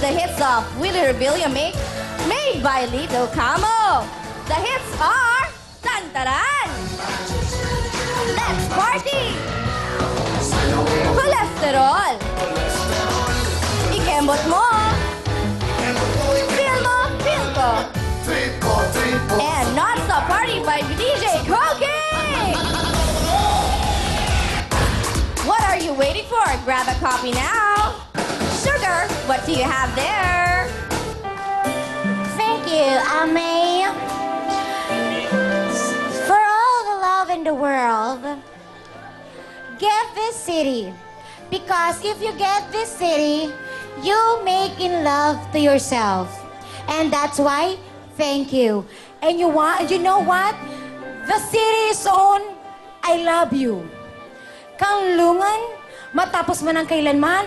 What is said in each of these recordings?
the hits of Willie Rebellion made by Little Camo. The hits are Tantaran, Let's Party, Cholesterol, Ikembot Mo, Feel Mo, Feel Ko, and Not Stop Party by DJ Croaky. What are you waiting for? Grab a copy now. Sugar, what do you have there? Thank you, Ame. For all the love in the world, get this CD. Because if you get this CD, you make in love to yourself. And that's why, thank you. And you know what? The CD is on I Love You. Kang lungan, matapos man ang kailanman,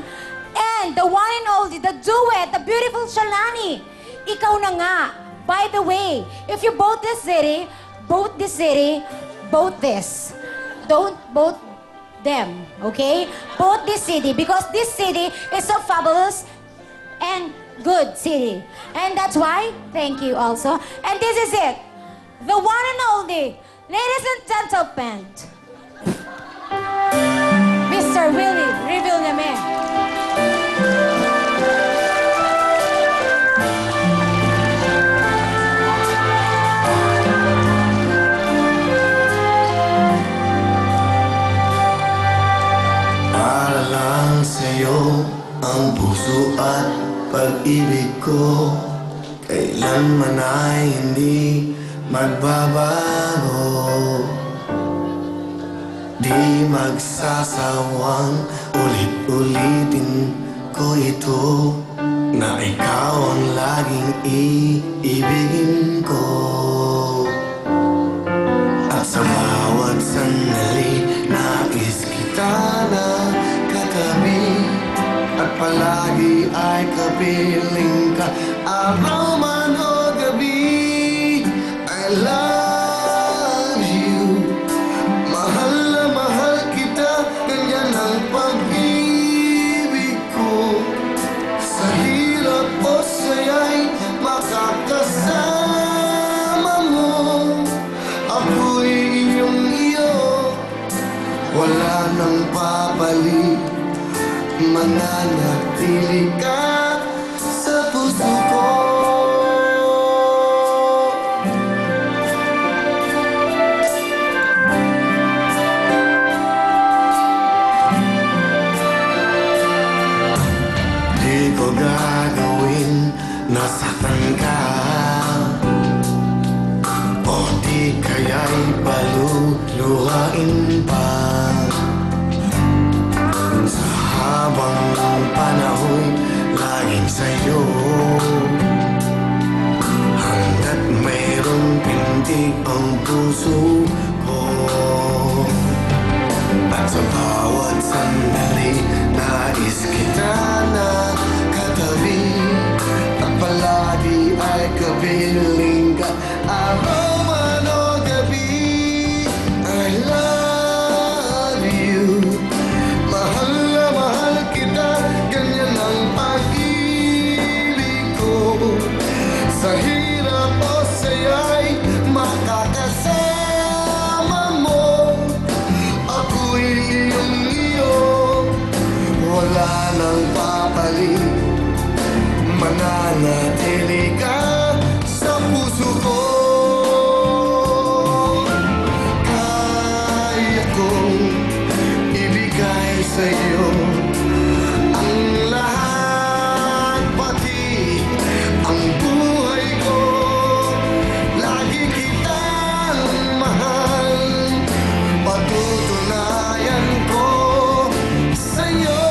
and the one and only, the duet, the beautiful Shalani. Ikaw na nga. By the way, if you vote this city, vote this. Don't vote them, okay? Vote this city because this city is so fabulous and good city. And that's why, thank you also. And this is it. The one and only, ladies and gentlemen, Mr. Willie Rebellion. Para lang sa'yo ang puso at pag-ibig ko, kailanman ay hindi magbabago. Di magsasawang ulit-ulitin ko ito, na ikaw ang laging iibigin ko. At sa bawat sandali, nais kita na katabi, at palagi ay kapiling ka, araw man o gabi. I love you, mahal na mahal kita, ganyan ang pag-ibig ko. Sa hirap o saya'y makakasama mo, ako'y iyong iyo, wala nang papalit, mananatili ka sa puso ko. Di ko gagawin na saktan ka, o di kaya'y paluluhain pa. Sa habang panahoy, laging sa'yo, hanggat mayroong pintig ang puso ko. At sa bawat sandali, nais kita na katabi, at palagi ay kapiling ka, araw man o gabi. I love you, mahal na mahal kita, ganyan ang pag-ibig ko. Sa hirap o saya'y makakasama mo, ako'y iyong iyo, wala nang papalit, mananatili ka sa puso ko. Kaya kong ibigay sa'yo ang lahat, pati ang buhay ko. Lagi kitang mahal, patutunayan ko sa'yo.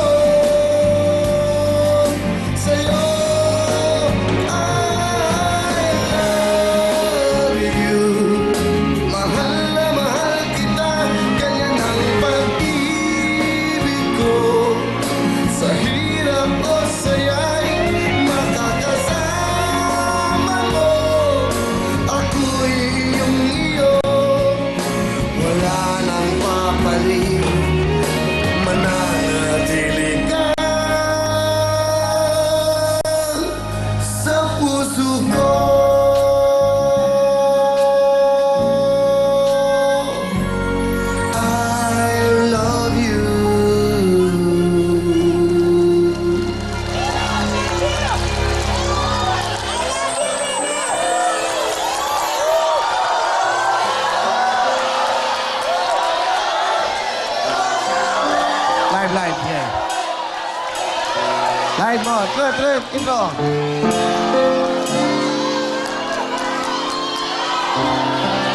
Trip, intro.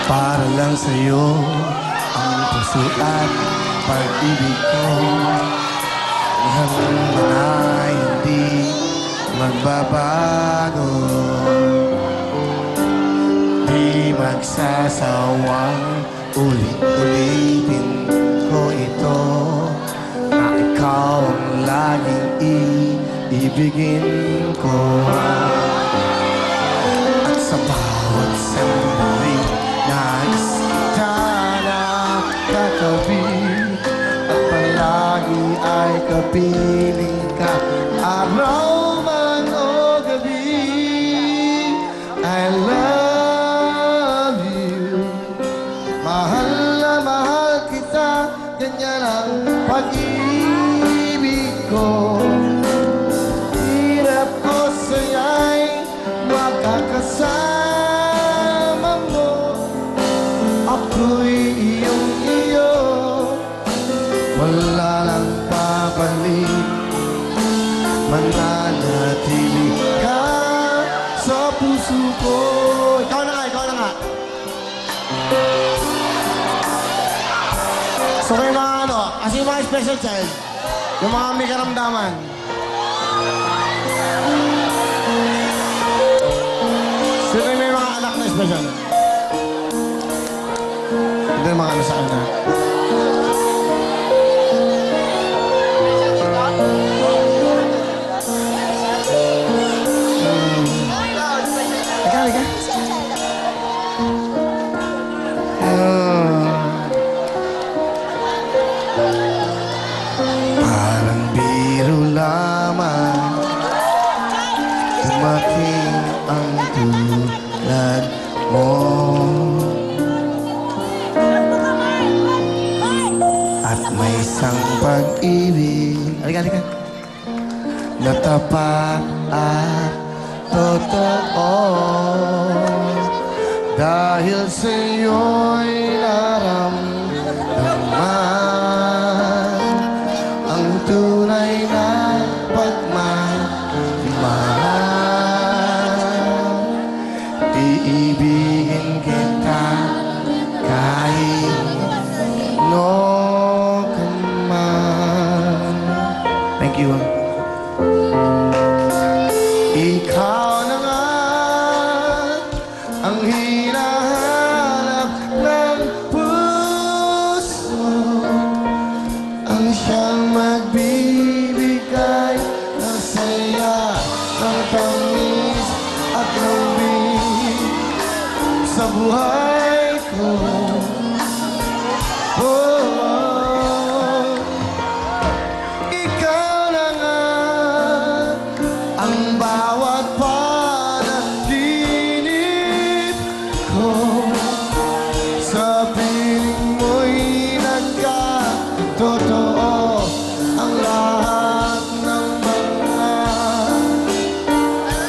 Para lang sa'yo ang puso at pag-ibig ko. Hanggang na hindi magbabago. Di magsasawang ulit-ulitin ko ito, na ikaw ang laging iibigin ko. At sa bawat sandali nais kita na katabi, at palagi ay kapiling ka, araw man o gabi. I love you, mahal na mahal kita, ganyan ang pag-ibig ko. Hirap ko sa'yo'y makakasama mo, ako'y iyong-iyo, wala lang papalit, mananatili ka sa puso ko. Ikaw na nga. So kayo mga kasi yung mga special child, yung mga may karamdaman. Sino yung may mga anak na special? Hindi yung mga ano sa kanya. Halika. Parang biro lamang dumating ang tulad mo, at may isang pag-ibig, halika, na tapat at totoo. Dahil sa'yo'y naramdaman ang tunay na pagmamahal. Iibigin kita kahit no ka man. Thank you. Ikaw na nga ang hinahanap ng puso, ang siyang magbibigay ng saya, ng tamis at lambing sa buhay ko. Ikaw na nga ang bawat panaginip ko, sa piling mo'y nagkatotoo ang lahat ng mga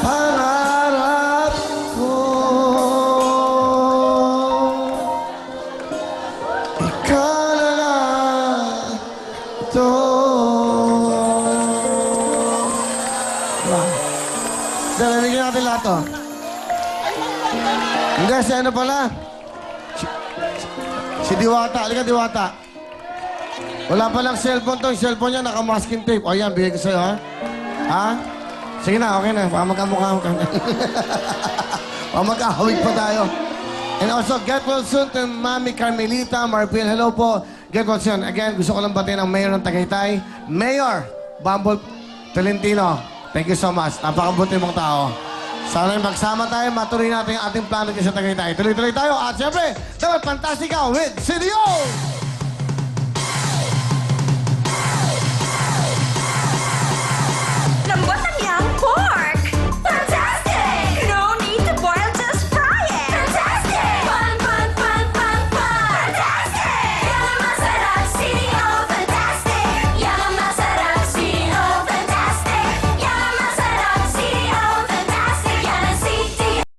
pangarap ko. Ikaw na nga ito. Nalagyan natin lahat to. Hindi, si ano pala? Si Diwata. Halika, Diwata. Wala palang cellphone to. Yung cellphone niya, naka-masking tape. O yan, bigay ko sa'yo, ha? Ha? Sige na, okay na. Baka magkamukha mo kami. Baka magkahawig pa tayo. And also, get well soon to Mami Carmelita Marpil. Hello po. Get well soon. Again, gusto ko lang batiin ang mayor ng Tagaytay. Mayor Bumble Tolentino. Thank you so much. Napakabuti mong tao. Sana magsama tayo, matuloy natin ang ating plano dyan sa Tagaytay. Tuloy-tuloy tayo. At syempre, dapat Fantastica with CDO!